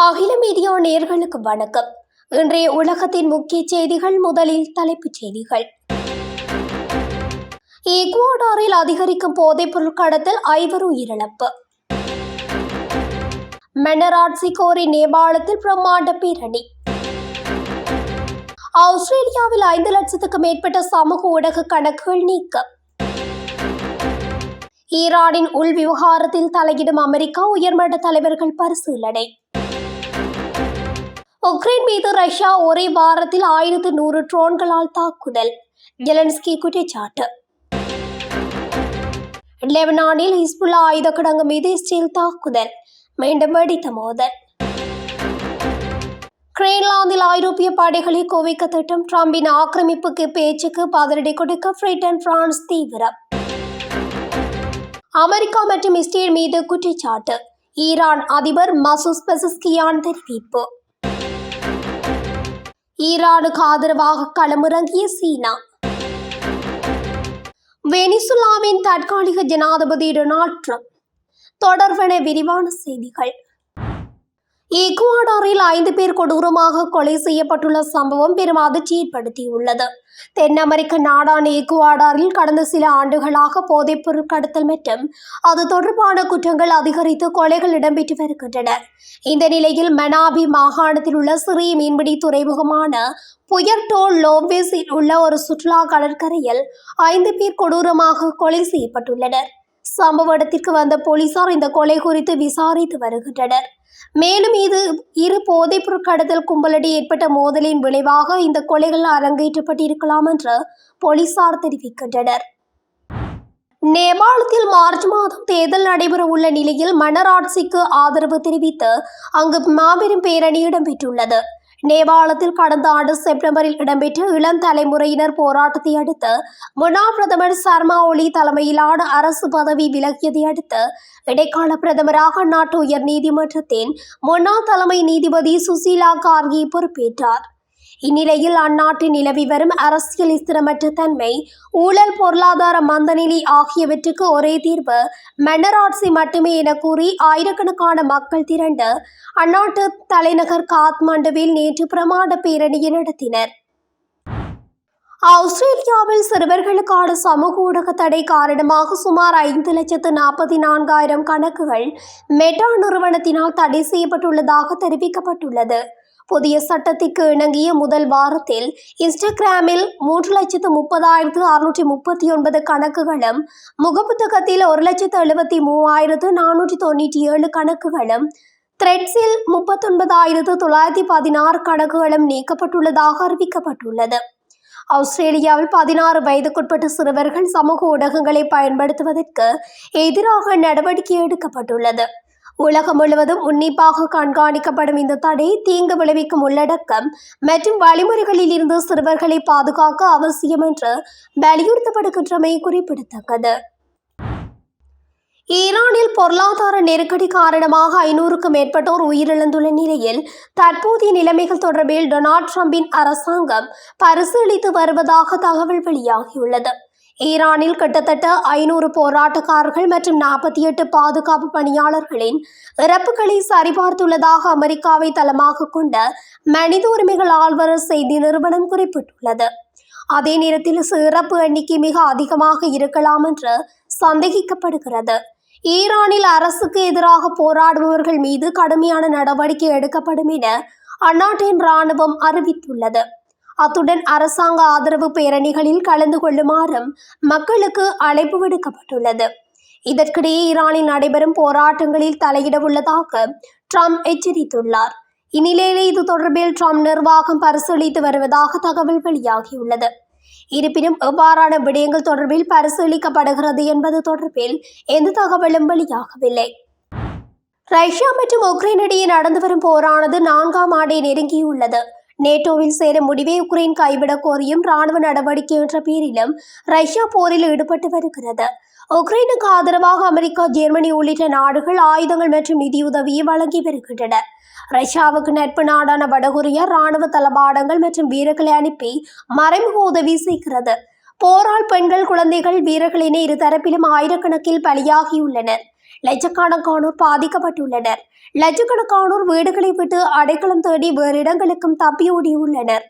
அகில மீடியா நேயர்களுக்கு வணக்கம். இன்றைய உலகத்தின் முக்கிய செய்திகள். முதலில் தலைப்புச் செய்திகள். ஈக்வடாரில் அதிகரிக்கும் போதைப்பொருள் கடத்தல், 5 உயிரிழப்பு. மன்னராட்சி கோரி நேபாளத்தில் பிரம்மாண்ட பேரணி. ஆஸ்திரேலியாவில் 5 லட்சத்துக்கும் மேற்பட்ட சமூக ஊடக கணக்குகள் நீக்கம். ஈரானின் உள் விவகாரத்தில் தலையிடும் அமெரிக்கா, உயர்மட்ட தலைவர்கள் பரிசீலனை. உக்ரைன் மீது ரஷ்யா ஒரே வாரத்தில் 1100 ட்ரோன்களால் தாக்குதல், ஜெலன்ஸ்கி குற்றச்சாட்டு. லெபனானில் ஹிஸ்புல்லா ஆயுத கிடங்கு மீது இஸ்ரேல் தாக்குதல், மீண்டும் வெடித்த மோதல். கிரீன்லாந்தில் ஐரோப்பிய படைகளை குவிக்க திட்டம், டிரம்பின் ஆக்கிரமிப்புக்கு பேச்சுக்கு பதிலடி கொடுக்க பிரிட்டன், பிரான்ஸ் தீவிரம். அமெரிக்கா மற்றும் இஸ்ரேல் மீது குற்றச்சாட்டு, ஈரான் அதிபர் மசூத் பெசஸ்கியான் தெரிவிப்பு. ஈரானுக்கு ஆதரவாக களமிறங்கிய சீனா. வெனிசுலாவின் தற்காலிக ஜனாதிபதி டொனால்ட் ட்ரம்ப் தொடர்பான விரிவான செய்திகள். ஈக்வடாரில் 5 பேர் கொடூரமாக கொலை செய்யப்பட்டுள்ள சம்பவம் பெரும் அதிர்ச்சி ஏற்படுத்தியுள்ளது. தென் அமெரிக்க நாடான ஈக்வடாரில் கடந்த சில ஆண்டுகளாக போதைப்பொருள் கடத்தல் மற்றும் அது தொடர்பான குற்றங்கள் அதிகரித்து கொலைகள் இடம்பெற்று வருகின்றன. இந்த நிலையில் மனாபி மாகாணத்தில் உள்ள சிறிய மீன்பிடி துறைமுகமான புயர்டோ லோபேஸில் உள்ள ஒரு சுற்றுலா கடற்கரையில் 5 பேர் கொடூரமாக கொலை செய்யப்பட்டுள்ளனர். சம்பவ இடத்திற்கு வந்த போலீசார் இந்த கொலை குறித்து விசாரித்து வருகின்றனர். மேலும் இது இரு போதைப்பொருள் கடத்தல் கும்பலிடையே ஏற்பட்ட மோதலின் விளைவாக இந்த கொலைகள் அரங்கேற்றப்பட்டிருக்கலாம் என்று போலீசார் தெரிவிக்கின்றனர். நேபாளத்தில் மார்ச் மாதம் தேர்தல் நடைபெற உள்ள நிலையில் மன்னராட்சிக்கு ஆதரவு தெரிவித்து அங்கு மாபெரும் பேரணி இடம்பெற்றுள்ளது. நேபாளத்தில் கடந்த ஆண்டு செப்டம்பரில் இடம்பெற்ற இளம் தலைமுறையினர் போராட்டத்தை அடுத்து முன்னாள் பிரதமர் சர்மா ஒலி தலைமையிலான அரசு பதவி விலகியதை அடுத்து இடைக்கால பிரதமராக அந்நாட்டு உயர் நீதிமன்றத்தின் முன்னாள் தலைமை நீதிபதி சுசீலா கார்கி பொறுப்பேற்றார். இந்நிலையில் அந்நாட்டில் நிலவி வரும் அரசியல் ஸ்திரமற்ற தன்மை, ஊழல், பொருளாதார மந்தநிலை ஆகியவற்றுக்கு ஒரே தீர்வு மன்னராட்சி மட்டுமே என கூறி ஆயிரக்கணக்கான மக்கள் திரண்டு அந்நாட்டு தலைநகர் காத்மாண்டுவில் நேற்று பிரமாண்ட பேரணியை நடத்தினர். ஆஸ்திரேலியாவில் சிறுவர்களுக்கான சமூக ஊடக தடை காரணமாக சுமார் 5,44,000 கணக்குகள் மெட்டா நிறுவனத்தினால் தடை செய்யப்பட்டுள்ளதாக தெரிவிக்கப்பட்டுள்ளது. புதிய சட்டத்திற்கு இணங்கிய முதல் வாரத்தில் இன்ஸ்டாகிராமில் 3,30,639 கணக்குகளும், முகப்புத்தகத்தில் 1,73,497 கணக்குகளும், த்ரெட்ஸில் 39,916 கணக்குகளும் நீக்கப்பட்டுள்ளதாக அறிவிக்கப்பட்டுள்ளது. ஆஸ்திரேலியாவில் 16 வயதுக்குட்பட்ட சிறுவர்கள் சமூக ஊடகங்களை பயன்படுத்துவதற்கு எதிராக நடவடிக்கை எடுக்கப்பட்டுள்ளது. உலகம் முழுவதும் உன்னிப்பாக கண்காணிக்கப்படும் இந்த தடை தீங்கு விளைவிக்கும் உள்ளடக்கம் மற்றும் வழிமுறைகளில் இருந்து சிறுவர்களை பாதுகாக்க அவசியம் என்று வலியுறுத்தப்படுகின்றமை குறிப்பிடத்தக்கது. ஈரானில் பொருளாதார நெருக்கடி காரணமாக 500க்கும் மேற்பட்டோர் உயிரிழந்துள்ள நிலையில் தற்போதைய நிலைமைகள் தொடர்பில் டொனால்ட் ட்ரம்பின் அரசாங்கம் பரிசீலித்து வருவதாக தகவல் வெளியாகியுள்ளது. ஈரானில் கிட்டத்தட்ட 500 போராட்டக்காரர்கள் மற்றும் 48 பாதுகாப்பு பணியாளர்களின் இறப்புகளை சரிபார்த்துள்ளதாக அமெரிக்காவை தளமாக கொண்ட மனித உரிமைகள் ஆழ்வரர் செய்தி நிறுவனம் குறிப்பிட்டுள்ளது. அதே நேரத்தில் இறப்பு எண்ணிக்கை மிக அதிகமாக இருக்கலாம் என்று சந்தேகிக்கப்படுகிறது. ஈரானில் அரசுக்கு எதிராக போராடுபவர்கள் மீது கடுமையான நடவடிக்கை எடுக்கப்படும் என அந்நாட்டின் இராணுவம் அறிவித்துள்ளது. அத்துடன் அரசாங்க ஆதரவு பேரணிகளில் கலந்து கொள்ளுமாறும் மக்களுக்கு அழைப்பு விடுக்கப்பட்டுள்ளது. இதற்கிடையே ஈரானில் நடைபெறும் போராட்டங்களில் தலையிட உள்ளதாக ட்ரம்ப் எச்சரித்துள்ளார். இந்நிலையில் இது தொடர்பில் ட்ரம்ப் நிர்வாகம் பரிசீலித்து வருவதாக தகவல் வெளியாகியுள்ளது. இருப்பினும் எவ்வாறான விடயங்கள் தொடர்பில் பரிசீலிக்கப்படுகிறது என்பது தொடர்பில் எந்த தகவலும் வெளியாகவில்லை. ரஷ்யா மற்றும் உக்ரைன் இடையே நடந்து வரும் போரானது 4ஆம் ஆண்டை நெருங்கியுள்ளது. நேட்டோவில் சேரும் முடிவை உக்ரைன் கைவிடக் கோரியும் இராணுவ நடவடிக்கை என்ற பேரிலும் ரஷ்யா போரில் ஈடுபட்டு வருகிறது. உக்ரைனுக்கு ஆதரவாக அமெரிக்கா, ஜெர்மனி உள்ளிட்ட நாடுகள் ஆயுதங்கள் மற்றும் நிதியுதவியை வழங்கி வருகின்றன. ரஷ்யாவுக்கு நட்பு நாடான வடகொரியா இராணுவ தளபாடங்கள் மற்றும் வீரர்களை அனுப்பி மறைமுக உதவி செய்கிறது. போரால் பெண்கள், குழந்தைகள், வீரர்கள் என இரு தரப்பிலும் ஆயிரக்கணக்கில் பலியாகியுள்ளனர். லட்சக்கணக்கானோர் பாதிக்கப்பட்டுள்ளனர். லட்சக்கணக்கானோர் வீடுகளை விட்டு அடைக்கலம் தேடி வேறு இடங்களுக்கும் தப்பியோடியுள்ளனர்.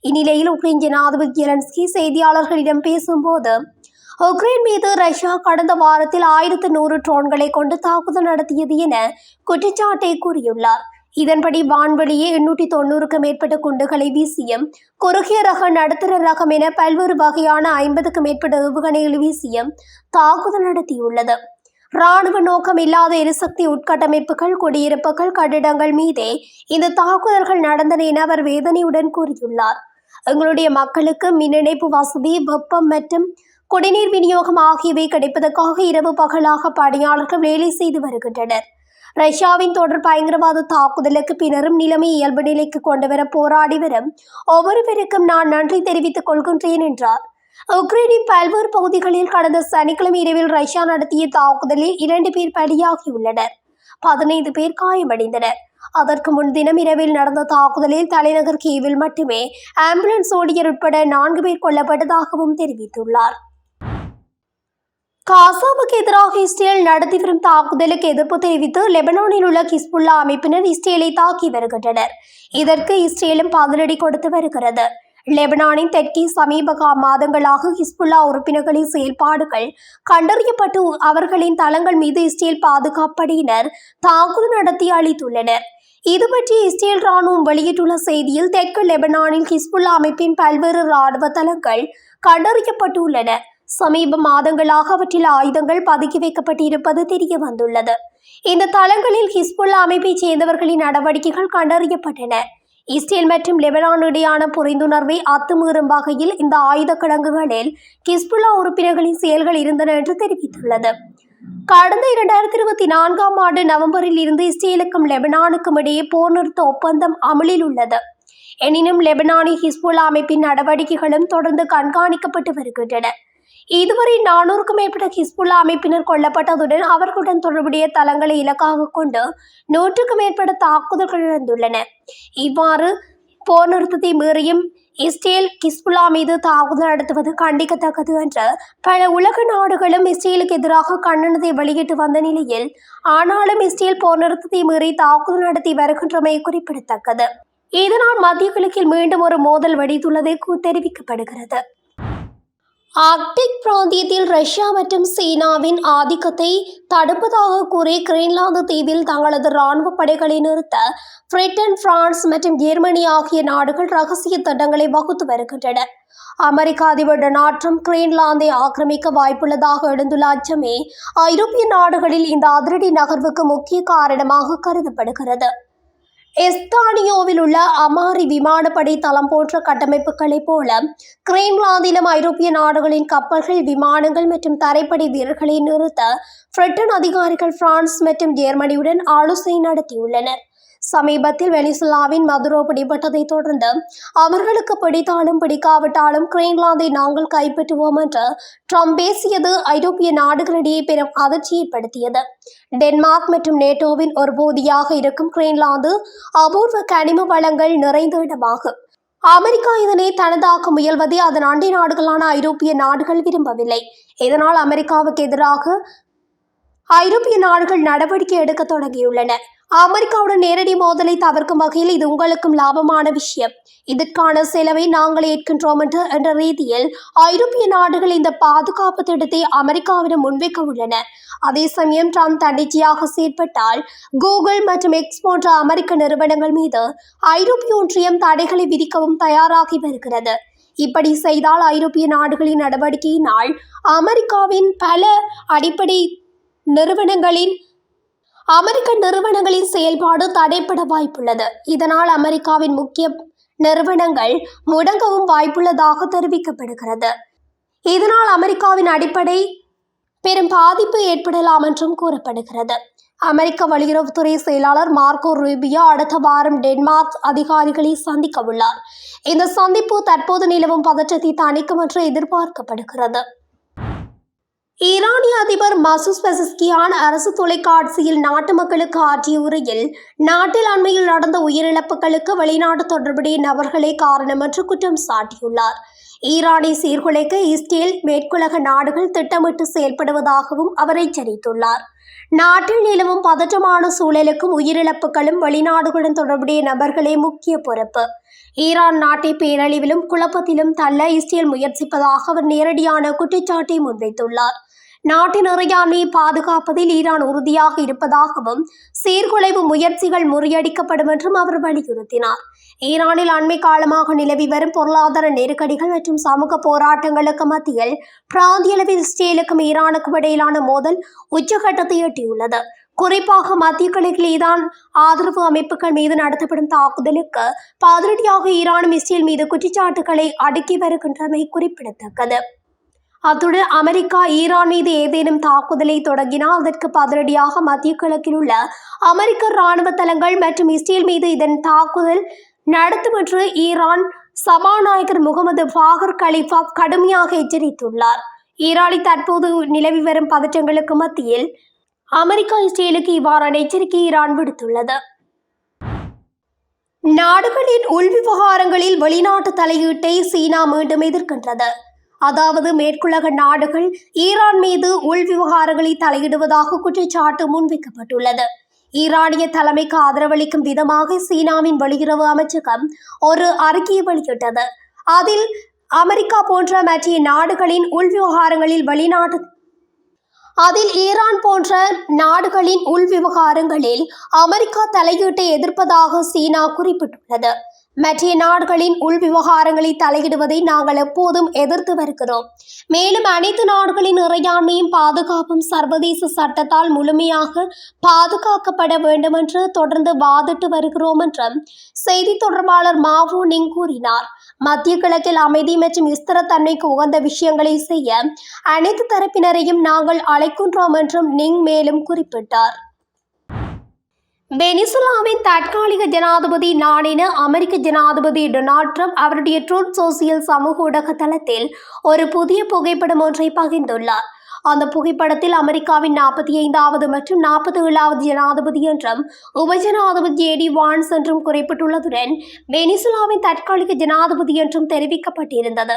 இந்நிலையில் உக்ரைன் ஜனாதிபதி ஜெலன்ஸ்கி செய்தியாளர்களிடம் பேசும்போது, உக்ரைன் மீது ரஷ்யா கடந்த வாரத்தில் 1100 ட்ரோன்களை கொண்டு தாக்குதல் நடத்தியது என குற்றச்சாட்டை கூறியுள்ளார். இதன்படி வான்வெளியே 890க்கும் மேற்பட்ட குண்டுகளை வீசியும், குறுகிய ரக, நடுத்தர ரகம் என பல்வேறு வகையான 50க்கும் மேற்பட்ட ஏவுகணைகள் வீசியும் தாக்குதல் நடத்தியுள்ளது. இராணுவ நோக்கம் இல்லாத எரிசக்தி உட்கட்டமைப்புகள், குடியிருப்புகள், கட்டிடங்கள் மீதே இந்த தாக்குதல்கள் நடந்தன என அவர் வேதனையுடன் கூறியுள்ளார். எங்களுடைய மக்களுக்கு மின் இணைப்பு வசதி, வெப்பம் மற்றும் குடிநீர் விநியோகம் ஆகியவை கிடைப்பதற்காக இரவு பகலாக பணியாளர்கள் வேலை செய்து வருகின்றனர். ரஷ்யாவின் தொடர் பயங்கரவாத தாக்குதலுக்கு பின்னரும் நிலைமை இயல்பு நிலைக்கு கொண்டுவர போராடி வரும் ஒவ்வொருவருக்கும் நான் நன்றி தெரிவித்துக் கொள்கின்றேன் என்றார். உக்ரைனின் பல்வேறு பகுதிகளில் கடந்த சனிக்கிழமை இரவில் ரஷ்யா நடத்திய தாக்குதலில் 2 பேர் பலியாகியுள்ளனர். 15 பேர் காயமடைந்தனர். அதற்கு முன்தினம் இரவில் நடந்த தாக்குதலில் தலைநகர் கீவில் மட்டுமே ஆம்புலன்ஸ் ஊழியர் உட்பட 4 பேர் கொல்லப்பட்டதாகவும் தெரிவித்துள்ளார். காசாவுக்கு எதிராக இஸ்ரேல் நடத்தி வரும் தாக்குதலுக்கு எதிர்ப்பு தெரிவித்து லெபனானில் உள்ள ஹிஸ்புல்லா அமைப்பினர் இஸ்ரேலை தாக்கி வருகின்றனர். இதற்கு இஸ்ரேலும் பதிலடி கொடுத்து வருகிறது. லெபனானின் தெற்கே சமீப மாதங்களாக ஹிஸ்புல்லா உறுப்பினர்களின் செயல்பாடுகள் கண்டறியப்பட்டு அவர்களின் தளங்கள் மீது இஸ்ரேல் பாதுகாப்படையினர் தாக்குதல் நடத்தி அளித்துள்ளனர். இது பற்றி இஸ்ரேல் ராணுவம் வெளியிட்டுள்ள செய்தியில், தெற்கு லெபனானில் ஹிஸ்புல்லா அமைப்பின் பல்வேறு ராணுவ தளங்கள் கண்டறியப்பட்டுள்ளன. சமீப மாதங்களாக அவற்றில் ஆயுதங்கள் பதுக்கி வைக்கப்பட்டிருப்பது தெரிய வந்துள்ளது. இந்த தளங்களில் ஹிஸ்புல்லா அமைப்பைச் சேர்ந்தவர்களின் நடவடிக்கைகள் கண்டறியப்பட்டன. இஸ்ரேல் மற்றும் லெபனான் இடையான புரிந்துணர்வை அத்துமீறும் வகையில் இந்த ஆயுத கிடங்குகளில் ஹிஸ்புல்லா உறுப்பினர்களின் செயல்கள் இருந்தன என்று தெரிவித்துள்ளது. கடந்த 2024ஆம் ஆண்டு நவம்பரில் இருந்து இஸ்ரேலுக்கும் லெபனானுக்கும் இடையே போர் நிறுத்த ஒப்பந்தம் அமலில் உள்ளது. எனினும் லெபனானில் ஹிஸ்புல்லா அமைப்பின் நடவடிக்கைகளும் தொடர்ந்து கண்காணிக்கப்பட்டு வருகின்றன. இதுவரை 400க்கும் மேற்பட்ட ஹிஸ்புல்லா அமைப்பினர் கொல்லப்பட்டதுடன் அவர்களுடன் தொடர்புடைய தளங்களை இலக்காக கொண்டு 100க்கும் மேற்பட்ட தாக்குதல்கள் நடந்துள்ளன. இவ்வாறு போர் நிறுத்தத்தை மீறியும் இஸ்ரேல் ஹிஸ்புல்லா மீது தாக்குதல் நடத்துவது கண்டிக்கத்தக்கது என்று பல உலக நாடுகளும் இஸ்ரேலுக்கு எதிராக கண்டனத்தை வெளியிட்டு வந்த நிலையில், ஆனாலும் இஸ்ரேல் போர் நிறுத்தத்தை மீறி தாக்குதல் நடத்தி வருகின்றமை குறிப்பிடத்தக்கது. இதனால் மத்திய கிழக்கில் மீண்டும் ஒரு மோதல் வெடித்துள்ளது தெரிவிக்கப்படுகிறது. ஆர்க்டிக் பிராந்தியத்தில் ரஷ்யா மற்றும் சீனாவின் ஆதிக்கத்தை தடுப்பதாக கூறி கிரீன்லாந்து தீவில் தங்களது இராணுவ படைகளை நிறுத்த பிரிட்டன், பிரான்ஸ் மற்றும் ஜெர்மனி ஆகிய நாடுகள் ரகசிய திட்டங்களை வகுத்து வருகின்றன. அமெரிக்க அதிபர் டொனால்ட் ட்ரம்ப் கிரீன்லாந்தை ஆக்கிரமிக்க வாய்ப்புள்ளதாக எழுந்துள்ள அச்சமே ஐரோப்பிய நாடுகளில் இந்த அதிரடி நகர்வுக்கு முக்கிய காரணமாக கருதப்படுகிறது. எஸ்தானியோவில் உள்ள அமாரி விமானப்படை தளம் போன்ற கட்டமைப்புகளைப் போல கிரீன்லாந்திலும் ஐரோப்பிய நாடுகளின் கப்பல்கள், விமானங்கள் மற்றும் தரைப்படை வீரர்களை நிறுத்த பிரிட்டன் அதிகாரிகள் பிரான்ஸ் மற்றும் ஜெர்மனியுடன் ஆலோசனை நடத்தியுள்ளனர். சமீபத்தில் வெனிசுலாவின் மதுரோ பிடிபட்டதை தொடர்ந்து அவர்களுக்கு பிடித்தாலும் பிடிக்காவிட்டாலும் கிரீன்லாந்தை நாங்கள் கைப்பற்றுவோம் என்று ட்ரம்ப் பேசியது ஐரோப்பிய நாடுகளிடையே பெரும் அதிர்ச்சி ஏற்படுத்தியது. டென்மார்க் மற்றும் நேட்டோவின் ஒரு பகுதியாக இருக்கும் கிரீன்லாந்து அபூர்வ கனிம வளங்கள் நிறைந்த இடமாகும். அமெரிக்கா இதனை தனதாக்க முயல்வதை அதன் அண்டை நாடுகளான ஐரோப்பிய நாடுகள் விரும்பவில்லை. இதனால் அமெரிக்காவுக்கு எதிராக ஐரோப்பிய நாடுகள் நடவடிக்கை எடுக்க தொடங்கியுள்ளன. அமெரிக்காவுடன் நேரடி மோதலை தவிர்க்கும் வகையில் இது உங்களுக்கும் லாபமான விஷயம். இதற்கான செலவை நாங்கள் ஏற்கின்றோம் என்ற ரீதியில் ஐரோப்பிய நாடுகள் இந்த பாதுகாப்பு திட்டத்தை அமெரிக்காவிடம் முன்வைக்க உள்ளன. அதே சமயம் ட்ரம்ப் தன்னிச்சையாக செயற்பட்டால் கூகுள் மற்றும் எக்ஸ் போன்ற அமெரிக்க நிறுவனங்கள் மீது ஐரோப்பிய ஒன்றியம் தடைகளை விதிக்கவும் தயாராகி வருகிறது. இப்படி செய்தால் ஐரோப்பிய நாடுகளின் நடவடிக்கையினால் அமெரிக்காவின் பல அடிப்படை அமெரிக்க நிறுவனங்களின் செயல்பாடு தடைப்பட வாய்ப்புள்ளது. இதனால் அமெரிக்காவின் முக்கிய நிறுவனங்கள் முடங்கவும் வாய்ப்புள்ளதாக தெரிவிக்கப்படுகிறது. இதனால் அமெரிக்காவின் அடிப்படை பெரும் பாதிப்பு ஏற்படலாம் என்றும் கூறப்படுகிறது. அமெரிக்க வெளியுறவுத்துறை செயலாளர் மார்க்கோ ரூபியோ அடுத்த வாரம் டென்மார்க் அதிகாரிகளை சந்திக்க உள்ளார். இந்த சந்திப்பு தற்போது நிலவும் பதற்றத்தை தணிக்கும் என்று எதிர்பார்க்கப்படுகிறது. ஈரானிய அதிபர் மசூத் பெசஸ்கியான் அரசு தொலைக்காட்சியில் நாட்டு மக்களுக்கு ஆற்றிய உரையில் நாட்டில் அண்மையில் நடந்த உயிரிழப்புகளுக்கு வெளிநாட்டு தொடர்புடைய நபர்களே காரணம் என்று குற்றம் சாட்டியுள்ளார். ஈரானை சீர்குலைக்க இஸ்ரேல், மேற்குலக நாடுகள் திட்டமிட்டு செயல்படுவதாகவும் அவர் எச்சரித்துள்ளார். நாட்டில் நிலவும் பதற்றமான சூழலுக்கும் உயிரிழப்புகளும் வெளிநாடுகளுடன் தொடர்புடைய நபர்களே முக்கிய பொறுப்பு. ஈரான் நாட்டை பேரழிவிலும் குழப்பத்திலும் தள்ள இஸ்ரேல் முயற்சிப்பதாக அவர் நேரடியான குற்றச்சாட்டை முன்வைத்துள்ளார். நாட்டின் இறையாண்மையை பாதுகாப்பதில் ஈரான் உறுதியாக இருப்பதாகவும் சீர்குலைவு முயற்சிகள் முறியடிக்கப்படும் என்றும் அவர் வலியுறுத்தினார். ஈரானில் அண்மை காலமாக நிலவி வரும் பொருளாதார நெருக்கடிகள் மற்றும் சமூக போராட்டங்களுக்கு மத்தியில் பிராந்திய அளவில் இஸ்ரேலுக்கும் ஈரானுக்கும் இடையிலான மோதல் உச்சகட்டத்தை எட்டியுள்ளது. குறிப்பாக மத்திய கிழக்கில் ஈரான் ஆதரவு அமைப்புகள் மீது நடத்தப்படும் தாக்குதலுக்கு பதிலடியாக ஈரானும் இஸ்ரேல் மீது குற்றச்சாட்டுகளை அடுக்கி வருகின்றமை குறிப்பிடத்தக்கது. அத்துடன் அமெரிக்கா ஈரான் மீது ஏதேனும் தாக்குதலை தொடங்கினால் அதற்கு பதிலடியாக மத்திய கிழக்கில் உள்ள அமெரிக்க இராணுவ தளங்கள் மற்றும் இஸ்ரேல் மீது இதன் தாக்குதல் நடத்தும் என்று ஈரான் சபாநாயகர் முகமது பாகர் கலிஃபாப் கடுமையாக எச்சரித்துள்ளார். ஈரானில் தற்போது நிலவி வரும் பதற்றங்களுக்கு மத்தியில் அமெரிக்கா இஸ்ரேலுக்கு இவ்வாறான எச்சரிக்கை ஈரான் விடுத்துள்ளது. நாடுகளின் உள்விவகாரங்களில் வெளிநாட்டு தலையீட்டை சீனா மீண்டும் எதிர்க்கின்றது. அதாவது மேற்குலக நாடுகள் ஈரான் மீது உள்விவகாரங்களில் தலையிடுவதாக குற்றச்சாட்டு முன்வைக்கப்பட்டுள்ளது. ஈரானிய தலைமைக்கு ஆதரவளிக்கும் விதமாக சீனாவின் வெளியுறவு அமைச்சகம் ஒரு அறிக்கையை வெளியிட்டது. அதில் அமெரிக்கா போன்ற மற்ற நாடுகளின் உள்விவகாரங்களில் ஈரான் போன்ற நாடுகளின் உள்விவகாரங்களில் அமெரிக்கா தலையீட்டை எதிர்ப்பதாக சீனா குறிப்பிட்டுள்ளது. மற்ற நாடுகளின் உள்விவகாரங்களில் தலையிடுவதை நாங்கள் எப்போதும் எதிர்த்து வருகிறோம். மேலும் அனைத்து நாடுகளின் இறையாண்மையும் பாதுகாப்பும் சர்வதேச சட்டத்தால் முழுமையாக பாதுகாக்கப்பட வேண்டும் என்று தொடர்ந்து வாதிட்டு வருகிறோம் என்றும் செய்தி தொடர்பாளர் மாவோ நிங் கூறினார். மத்திய கிழக்கில் அமைதி மற்றும் ஸ்திரத்தன்மைக்கு உகந்த விஷயங்களை செய்ய அனைத்து தரப்பினரையும் நாங்கள் அழைக்கின்றோம் என்றும் நிங் மேலும் குறிப்பிட்டார். வெனிசுலாவின் தற்காலிக ஜனாதிபதி நான் என அமெரிக்க ஜனாதிபதி டொனால்ட் ட்ரம்ப் அவருடைய ட்ரூத் சோசியல் சமூக ஊடக தளத்தில் ஒரு புதிய புகைப்படம் ஒன்றை பகிர்ந்துள்ளார். அந்த புகைப்படத்தில் அமெரிக்காவின் 45வது மற்றும் 47வது ஜனாதிபதி என்றும் உபஜனாதிபதி ஜேடி வான்ஸ் என்றும் குறிப்பிட்டுள்ளதுடன் வெனிசுலாவின் தற்காலிக ஜனாதிபதி என்றும் தெரிவிக்கப்பட்டிருந்தது.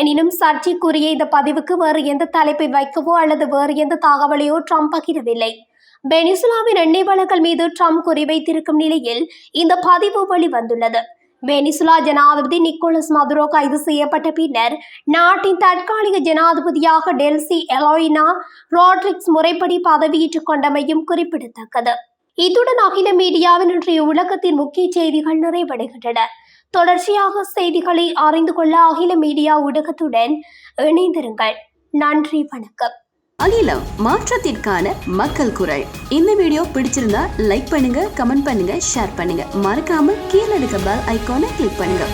எனினும் சர்ச்சைக்குரிய இந்த பதிவுக்கு வேறு எந்த தலைப்பை வைக்கவோ அல்லது வேறு எந்த தகவலையோ ட்ரம்ப் பகிரவில்லை. வெனிசுலாவின் எண்ணெய் வளங்கள் மீது ட்ரம்ப் குறிவைத்திருக்கும் நிலையில் இந்த பதிவு வெளிவந்துள்ளது. வெனிசுலா ஜனாதிபதி நிக்கோலஸ் மதுரோ கைது செய்யப்பட்ட பின்னர் நாட்டின் தற்காலிக ஜனாதிபதியாக டெல்சி எலோயினா ரோட்ரிக்ஸ் முறைப்படி பதவியேற்றுக் கொண்டமையும் குறிப்பிடத்தக்கது. இத்துடன் அகில மீடியாவின் இன்றைய உலகத்தின் முக்கிய செய்திகள் நிறைவடைகின்றன. தொடர்ச்சியாக செய்திகளை அறிந்து கொள்ள அகில மீடியா ஊடகத்துடன் இணைந்திருங்கள். நன்றி, வணக்கம். அகிலம் மாற்றத்திற்கான மக்கள் குரல். இந்த வீடியோ பிடிச்சிருந்தா லைக் பண்ணுங்க, கமெண்ட் பண்ணுங்க, ஷேர் பண்ணுங்க. மறக்காம கீழே இருக்க பெல் ஐகானை கிளிக் பண்ணுங்க.